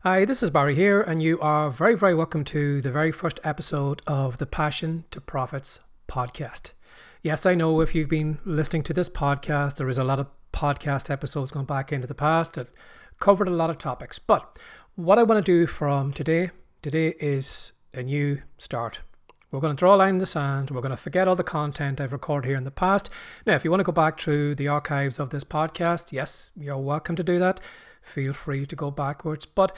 Hi, this is Barry here, and you are very, very welcome to the very first episode of the Passion to Profits podcast. Yes, I know if you've been listening to this podcast, there is a lot of podcast episodes going back into the past that covered a lot of topics. But what I want to do from today is a new start. We're going to draw a line in the sand. We're going to forget all the content I've recorded here in the past. Now, if you want to go back through the archives of this podcast, yes, you're welcome to do that. Feel free to go backwards. But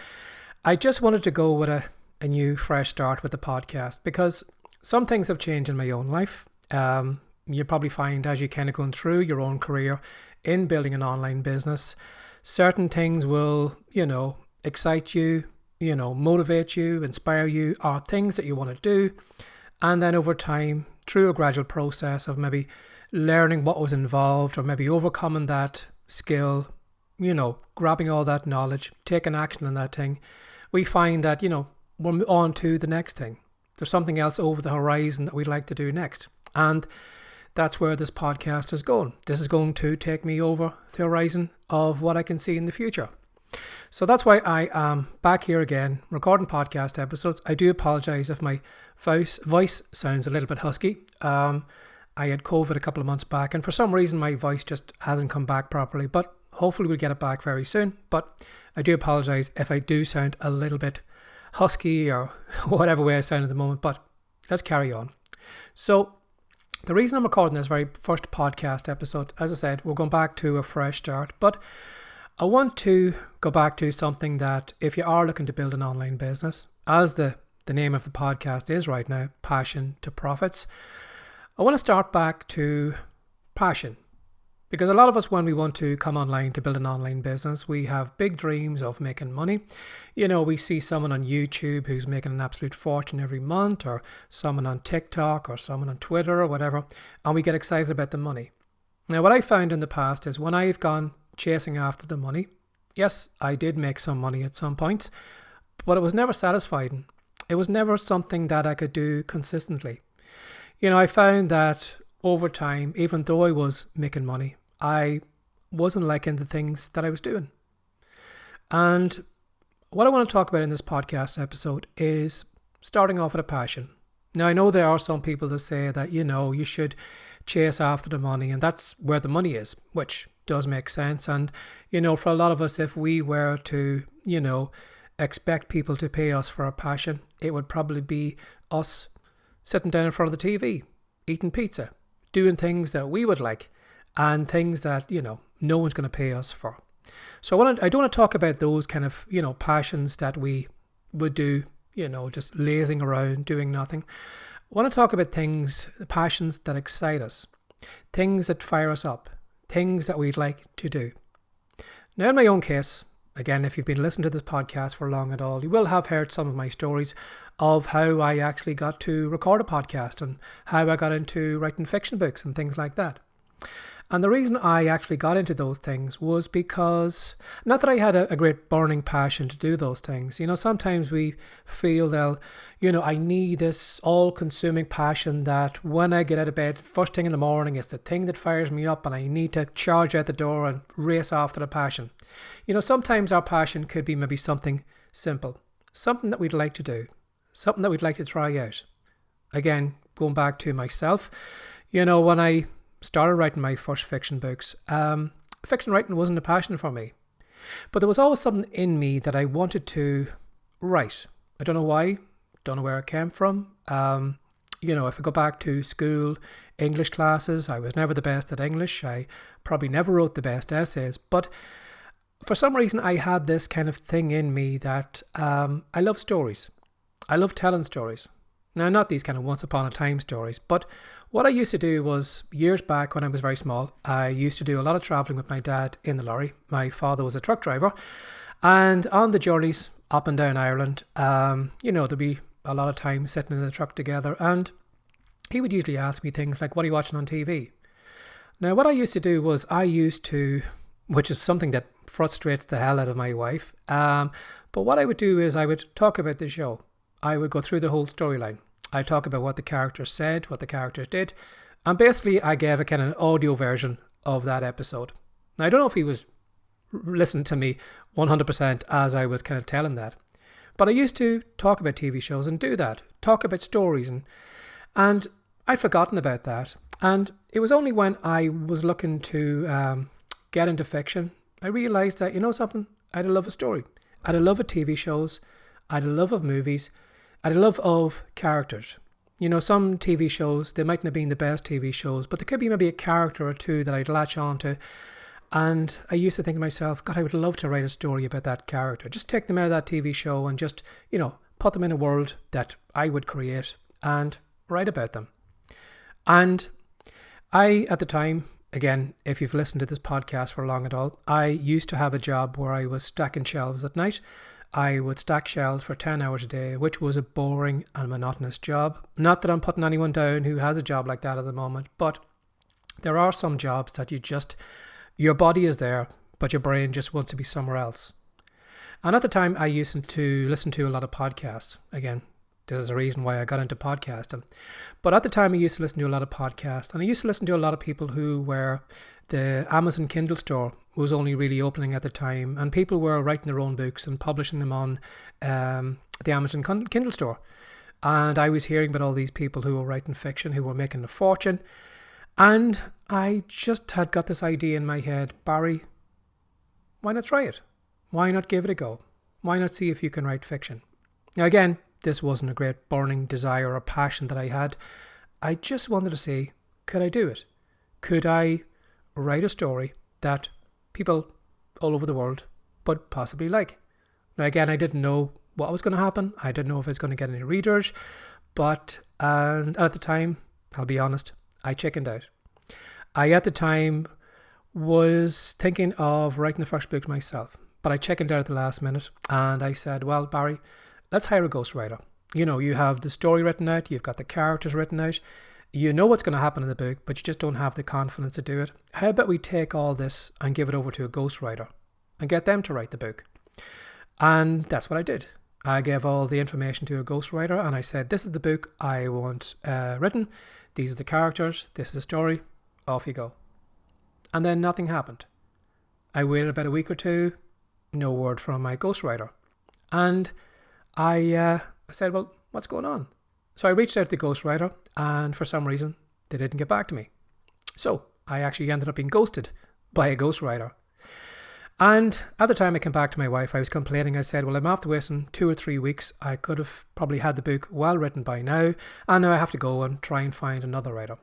I just wanted to go with a new, fresh start with the podcast because some things have changed in my own life. You'll probably find as you kind of going through your own career in building an online business, certain things will, excite you, motivate you, inspire you, are things that you want to do. And then over time, through a gradual process of maybe learning what was involved or maybe overcoming that skill, grabbing all that knowledge, taking action on that thing, we find that, we're on to the next thing. There's something else over the horizon that we'd like to do next. And that's where this podcast is going. This is going to take me over the horizon of what I can see in the future. So that's why I am back here again, recording podcast episodes. I do apologize if my voice sounds a little bit husky. I had COVID a couple of months back, and for some reason my voice just hasn't come back properly, but hopefully we'll get it back very soon. But I do apologize if I do sound a little bit husky or whatever way I sound at the moment, but let's carry on. So the reason I'm recording this very first podcast episode, as I said, we're going back to a fresh start, but I want to go back to something that if you are looking to build an online business, as the name of the podcast is right now, Passion to Profits, I want to start back to passion. Because a lot of us, when we want to come online to build an online business, we have big dreams of making money. We see someone on YouTube who's making an absolute fortune every month, or someone on TikTok or someone on Twitter or whatever, and we get excited about the money. Now, what I found in the past is when I've gone chasing after the money, yes, I did make some money at some points, but it was never satisfying. It was never something that I could do consistently. I found that over time, even though I was making money, I wasn't liking the things that I was doing. And what I want to talk about in this podcast episode is starting off with a passion. Now, I know there are some people that say that, you should chase after the money, and that's where the money is, which does make sense. And, for a lot of us, if we were to, expect people to pay us for our passion, it would probably be us sitting down in front of the TV, eating pizza, doing things that we would like, and things that, no one's going to pay us for. So I don't want to talk about those kind of, passions that we would do, just lazing around, doing nothing. I want to talk about passions that excite us, things that fire us up, things that we'd like to do. Now, in my own case, again, if you've been listening to this podcast for long at all, you will have heard some of my stories of how I actually got to record a podcast and how I got into writing fiction books and things like that. And the reason I actually got into those things was because, not that I had a great burning passion to do those things. Sometimes we feel that, I need this all-consuming passion that when I get out of bed, first thing in the morning, it's the thing that fires me up and I need to charge out the door and race after the passion. Sometimes our passion could be maybe something simple, something that we'd like to do, something that we'd like to try out. Again, going back to myself, when I started writing my first fiction books, fiction writing wasn't a passion for me. But there was always something in me that I wanted to write. I don't know why, don't know where it came from. If I go back to school, English classes, I was never the best at English. I probably never wrote the best essays. But for some reason, I had this kind of thing in me that I love stories. I love telling stories. Now, not these kind of once upon a time stories, but what I used to do was, years back when I was very small, I used to do a lot of travelling with my dad in the lorry. My father was a truck driver, and on the journeys up and down Ireland, there'd be a lot of time sitting in the truck together, and he would usually ask me things like, what are you watching on TV? Now, what I used to do was which is something that frustrates the hell out of my wife, but what I would do is I would talk about the show. I would go through the whole storyline. I talk about what the characters said, what the characters did, and basically I gave a kind of audio version of that episode. Now, I don't know if he was listened to me 100% as I was kind of telling that. But I used to talk about TV shows and do that, talk about stories, and I'd forgotten about that. And it was only when I was looking to get into fiction, I realised that, you know something, I'd love a story. I'd love of TV shows, I'd love of movies, I'd love of characters. You know, some TV shows, they mightn't have been the best TV shows, but there could be maybe a character or two that I'd latch on to. And I used to think to myself, God, I would love to write a story about that character. Just take them out of that TV show and just, you know, put them in a world that I would create and write about them. And I, at the time, again, if you've listened to this podcast for long at all, I used to have a job where I was stacking shelves at night. I would stack shelves for 10 hours a day, which was a boring and monotonous job. Not that I'm putting anyone down who has a job like that at the moment, but there are some jobs that your body is there, but your brain just wants to be somewhere else. And at the time, I used to listen to a lot of podcasts. Again, this is the reason why I got into podcasting. But at the time, I used to listen to a lot of podcasts, and I used to listen to a lot of people who were the Amazon Kindle store was only really opening at the time, and people were writing their own books and publishing them on the Amazon Kindle store. And I was hearing about all these people who were writing fiction, who were making a fortune. And I just had got this idea in my head, Barry, why not try it? Why not give it a go? Why not see if you can write fiction? Now again, this wasn't a great burning desire or passion that I had. I just wanted to see, could I do it? Could I write a story that people all over the world would possibly like? Now again, I didn't know what was going to happen. I didn't know if I was going to get any readers. And at the time, I'll be honest, I chickened out. I, at the time, was thinking of writing the first book myself, but I chickened out at the last minute, and I said, well, Barry, let's hire a ghostwriter. You know, you have the story written out, you've got the characters written out, you know what's going to happen in the book, but you just don't have the confidence to do it. How about we take all this and give it over to a ghostwriter and get them to write the book? And that's what I did. I gave all the information to a ghostwriter, and I said, this is the book I want written. These are the characters. This is the story. Off you go. And then nothing happened. I waited about a week or two. No word from my ghostwriter. And I said, well, what's going on? So I reached out to the ghostwriter, and for some reason, they didn't get back to me. So I actually ended up being ghosted by a ghostwriter. And at the time I came back to my wife, I was complaining. I said, well, I'm after wasting 2 or 3 weeks. I could have probably had the book well written by now, and now I have to go and try and find another writer.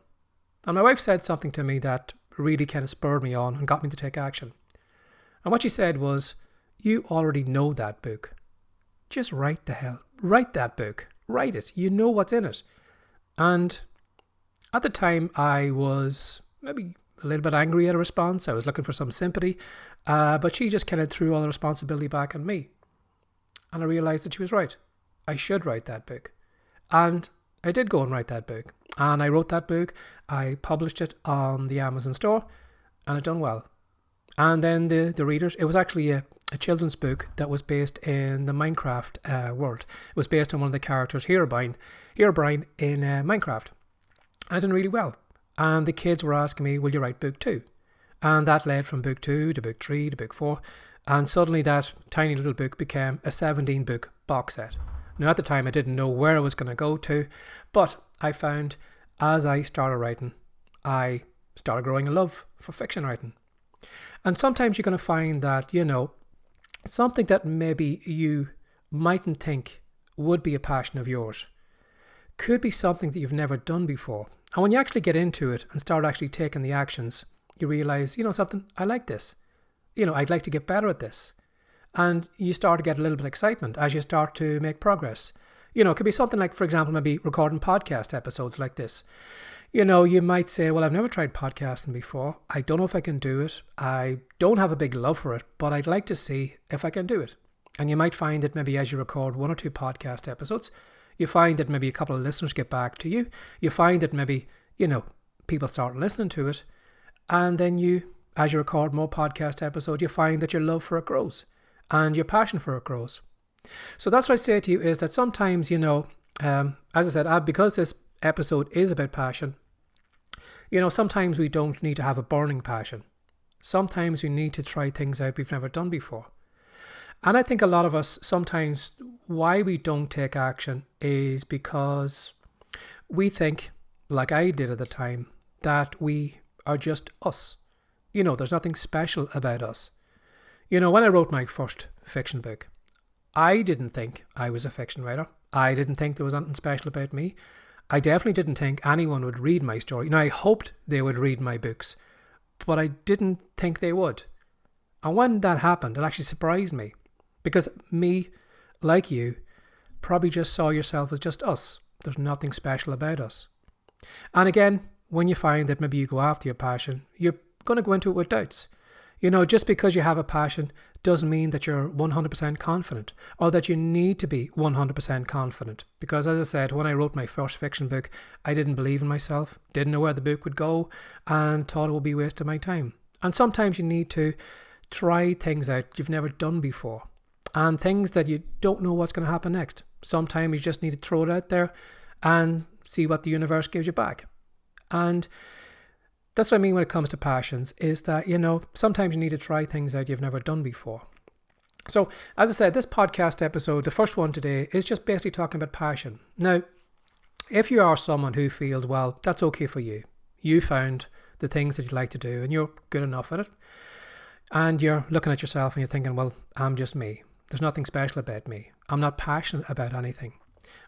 And my wife said something to me that really kind of spurred me on and got me to take action. And what she said was, you already know that book. Just write that book. Write it. You know what's in it. And at the time I was maybe a little bit angry at her response. I was looking for some sympathy, but she just kind of threw all the responsibility back on me. And I realised that she was right. I should write that book. And I did go and write that book. And I wrote that book. I published it on the Amazon store, and it done well. And then the readers, it was actually a children's book that was based in the Minecraft world. It was based on one of the characters, Herobrine in Minecraft. And it done really well. And the kids were asking me, will you write book 2? And that led from book 2 to book 3 to book 4. And suddenly that tiny little book became a 17-book box set. Now at the time I didn't know where I was going to go to, but I found as I started writing, I started growing a love for fiction writing. And sometimes you're going to find that, you know, something that maybe you mightn't think would be a passion of yours could be something that you've never done before. And when you actually get into it and start actually taking the actions, you realize, you know something, I like this. You know, I'd like to get better at this. And you start to get a little bit of excitement as you start to make progress. You know, it could be something like, for example, maybe recording podcast episodes like this. You know, you might say, well, I've never tried podcasting before. I don't know if I can do it. I don't have a big love for it, but I'd like to see if I can do it. And you might find that maybe as you record 1 or 2 podcast episodes, you find that maybe a couple of listeners get back to you. You find that maybe, you know, people start listening to it. And then you, as you record more podcast episodes, you find that your love for it grows and your passion for it grows. So that's what I say to you is that sometimes, you know, as I said, because this episode is about passion, you know, sometimes we don't need to have a burning passion. Sometimes we need to try things out we've never done before. And I think a lot of us, sometimes why we don't take action is because we think, like I did at the time, that we are just us. There's nothing special about us. When I wrote my first fiction book, I didn't think I was a fiction writer. I didn't think there was anything special about me. I definitely didn't think anyone would read my story. I hoped they would read my books, but I didn't think they would. And when that happened, it actually surprised me. Because me, like you, probably just saw yourself as just us. There's nothing special about us. And again, when you find that maybe you go after your passion, you're going to go into it with doubts. Just because you have a passion doesn't mean that you're 100% confident or that you need to be 100% confident. Because as I said, when I wrote my first fiction book, I didn't believe in myself, didn't know where the book would go, and thought it would be a waste of my time. And sometimes you need to try things out you've never done before and things that you don't know what's going to happen next. Sometimes you just need to throw it out there and see what the universe gives you back. And that's what I mean when it comes to passions, is that, sometimes you need to try things out you've never done before. So, as I said, this podcast episode, the first one today, is just basically talking about passion. Now, if you are someone who feels, well, that's okay for you. You found the things that you like to do and you're good enough at it. And you're looking at yourself and you're thinking, well, I'm just me. There's nothing special about me. I'm not passionate about anything.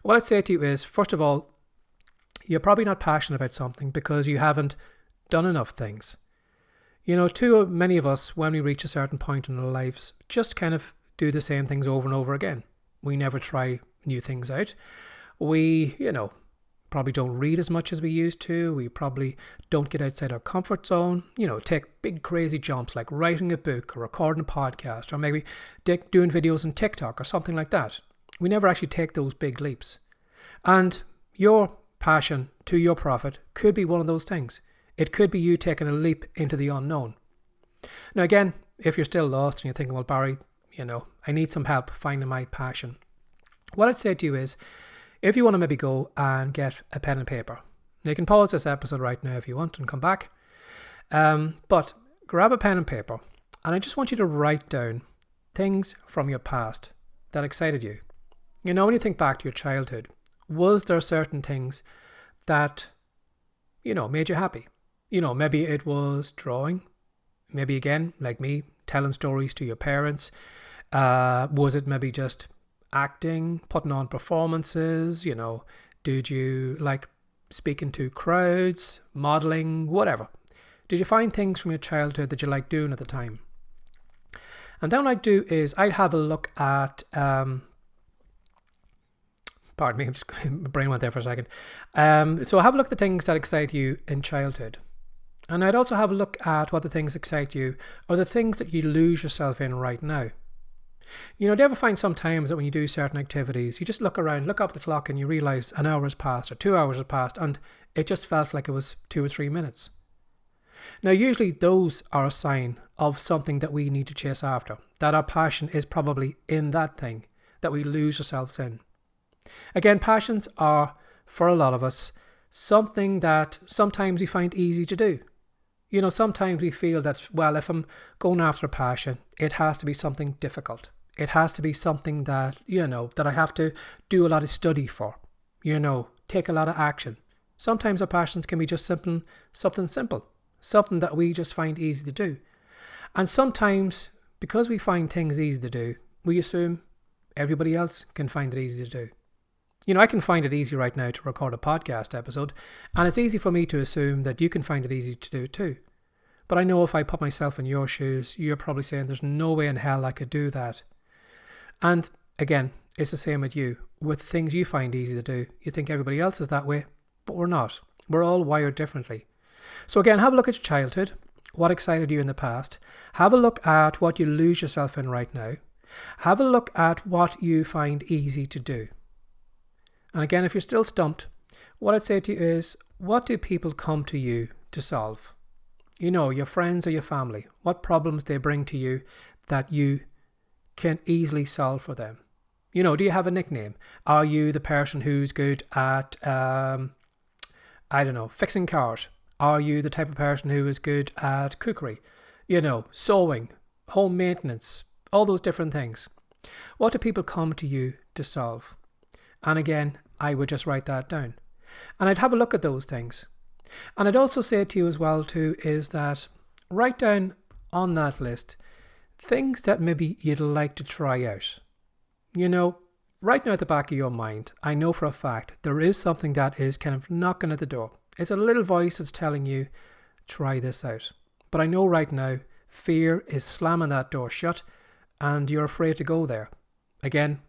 What I'd say to you is, first of all, you're probably not passionate about something because you haven't done enough things. Too many of us, when we reach a certain point in our lives, just kind of do the same things over and over again. We never try new things out. We, probably don't read as much as we used to. We probably don't get outside our comfort zone, take big crazy jumps like writing a book or recording a podcast or maybe doing videos on TikTok or something like that. We never actually take those big leaps. And your passion to your profit could be one of those things. It could be you taking a leap into the unknown. Now again, if you're still lost and you're thinking, well, Barry, I need some help finding my passion. What I'd say to you is, if you want to maybe go and get a pen and paper, you can pause this episode right now if you want and come back. But grab a pen and paper and I just want you to write down things from your past that excited you. When you think back to your childhood, was there certain things that, made you happy? Maybe it was drawing. Maybe again, like me, telling stories to your parents. Was it maybe just acting, putting on performances? Did you like speaking to crowds, modeling, whatever? Did you find things from your childhood that you liked doing at the time? And then what I'd do is I'd have a look at, pardon me, my brain went there for a second. So have a look at the things that excite you in childhood. And I'd also have a look at what the things excite you or the things that you lose yourself in right now. Do you ever find sometimes that when you do certain activities, you just look around, look up at the clock and you realise an hour has passed or 2 hours has passed and it just felt like it was 2 or 3 minutes. Now, usually those are a sign of something that we need to chase after, that our passion is probably in that thing that we lose ourselves in. Again, passions are, for a lot of us, something that sometimes we find easy to do. Sometimes we feel that, well, if I'm going after a passion, it has to be something difficult. It has to be something that, that I have to do a lot of study for, take a lot of action. Sometimes our passions can be just something simple, something that we just find easy to do. And sometimes, because we find things easy to do, we assume everybody else can find it easy to do. I can find it easy right now to record a podcast episode, and it's easy for me to assume that you can find it easy to do too. But I know if I put myself in your shoes, you're probably saying there's no way in hell I could do that. And again, it's the same with you. With things you find easy to do, you think everybody else is that way, but we're not. We're all wired differently. So again, have a look at your childhood, what excited you in the past. Have a look at what you lose yourself in right now. Have a look at what you find easy to do. And again, if you're still stumped, what I'd say to you is, what do people come to you to solve? Your friends or your family, what problems they bring to you that you can easily solve for them. Do you have a nickname? Are you the person who's good at, fixing cars? Are you the type of person who is good at cookery? Sewing, home maintenance, all those different things. What do people come to you to solve? And again, I would just write that down. And I'd have a look at those things. And I'd also say to you as well too, is that write down on that list things that maybe you'd like to try out. Right now at the back of your mind, I know for a fact there is something that is kind of knocking at the door. It's a little voice that's telling you, try this out. But I know right now, fear is slamming that door shut and you're afraid to go there. Again,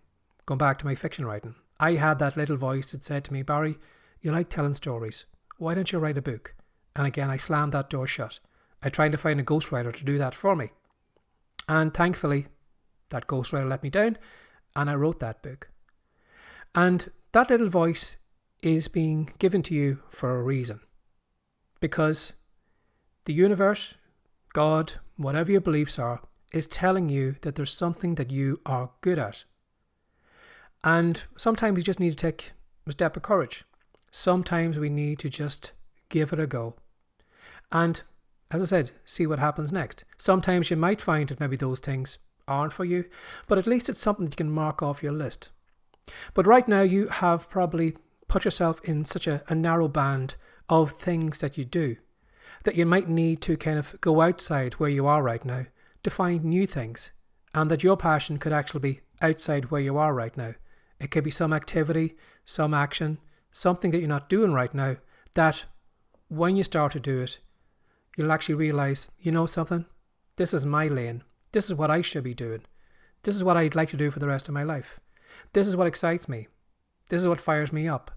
going back to my fiction writing, I had that little voice that said to me, Barry, you like telling stories. Why don't you write a book? And again, I slammed that door shut. I tried to find a ghostwriter to do that for me. And thankfully, that ghostwriter let me down and I wrote that book. And that little voice is being given to you for a reason. Because the universe, God, whatever your beliefs are, is telling you that there's something that you are good at. And sometimes you just need to take a step of courage. Sometimes we need to just give it a go. And as I said, see what happens next. Sometimes you might find that maybe those things aren't for you, but at least it's something that you can mark off your list. But right now you have probably put yourself in such a narrow band of things that you do that you might need to kind of go outside where you are right now to find new things, and that your passion could actually be outside where you are right now. It could be some activity, some action, something that you're not doing right now, that when you start to do it, you'll actually realize, something? This is my lane. This is what I should be doing. This is what I'd like to do for the rest of my life. This is what excites me. This is what fires me up.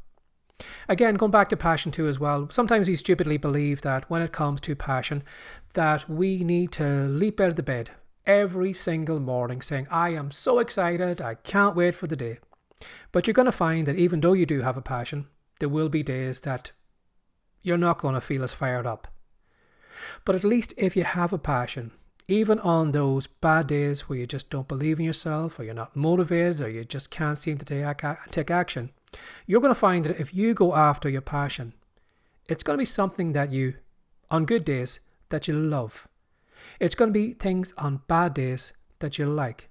Again, going back to passion too as well, sometimes we stupidly believe that when it comes to passion, that we need to leap out of the bed every single morning saying, I am so excited, I can't wait for the day. But you're going to find that even though you do have a passion, there will be days that you're not going to feel as fired up. But at least if you have a passion, even on those bad days where you just don't believe in yourself, or you're not motivated, or you just can't seem to take action, you're going to find that if you go after your passion, it's going to be something that you, on good days, that you love. It's going to be things on bad days that you like.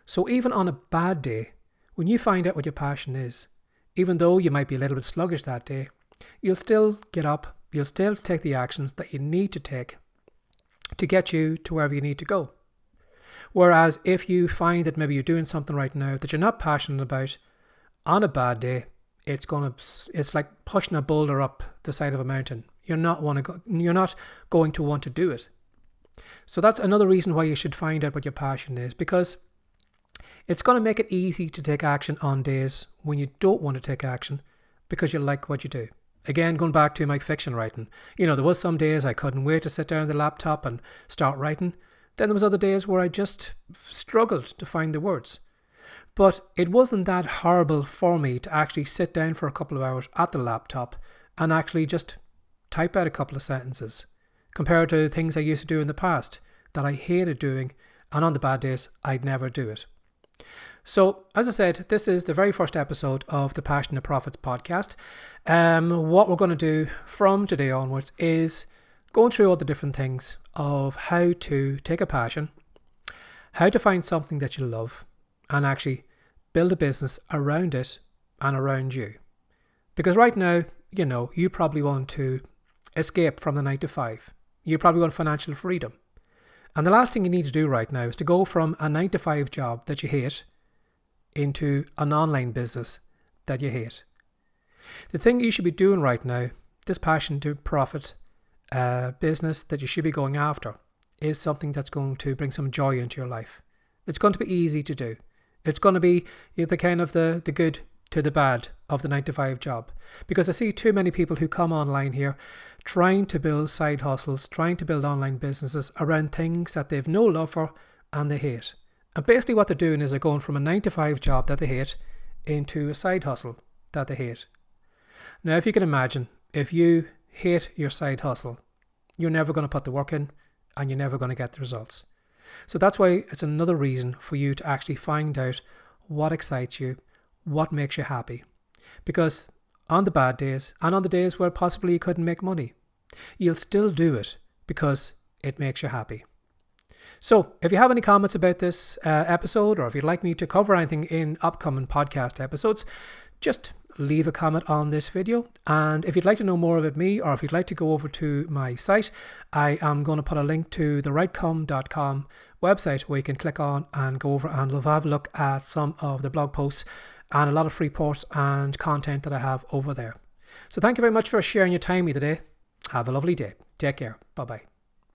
So even on a bad day, when you find out what your passion is, even though you might be a little bit sluggish that day, you'll still get up, you'll still take the actions that you need to take to get you to wherever you need to go. Whereas if you find that maybe you're doing something right now that you're not passionate about, on a bad day, it's like pushing a boulder up the side of a mountain. You're not going to want to do it. So that's another reason why you should find out what your passion is, because it's going to make it easy to take action on days when you don't want to take action because you like what you do. Again, going back to my fiction writing, there was some days I couldn't wait to sit down at the laptop and start writing. Then there was other days where I just struggled to find the words. But it wasn't that horrible for me to actually sit down for a couple of hours at the laptop and actually just type out a couple of sentences compared to things I used to do in the past that I hated doing, and on the bad days, I'd never do it. So, as I said, this is the very first episode of the Passion to Profits podcast. What we're going to do from today onwards is going through all the different things of how to take a passion, how to find something that you love, and actually build a business around it and around you. Because right now, you probably want to escape from the 9 to 5. You probably want financial freedom. And the last thing you need to do right now is to go from a 9 to 5 job that you hate into an online business that you hate. The thing you should be doing right now, this passion to profit business that you should be going after, is something that's going to bring some joy into your life. It's going to be easy to do. It's going to be the kind of the good to the bad of the 9 to 5 job. Because I see too many people who come online here trying to build side hustles, trying to build online businesses around things that they've no love for and they hate. And basically what they're doing is they're going from a 9 to 5 job that they hate into a side hustle that they hate. Now, if you can imagine, if you hate your side hustle, you're never going to put the work in and you're never going to get the results. So that's why it's another reason for you to actually find out what excites you, what makes you happy. Because on the bad days and on the days where possibly you couldn't make money, you'll still do it because it makes you happy. So if you have any comments about this episode, or if you'd like me to cover anything in upcoming podcast episodes, just leave a comment on this video. And if you'd like to know more about me, or if you'd like to go over to my site, I am going to put a link to the rightcome.com website where you can click on and go over and have a look at some of the blog posts and a lot of free posts and content that I have over there. So thank you very much for sharing your time with me today. Have a lovely day. Take care. Bye-bye.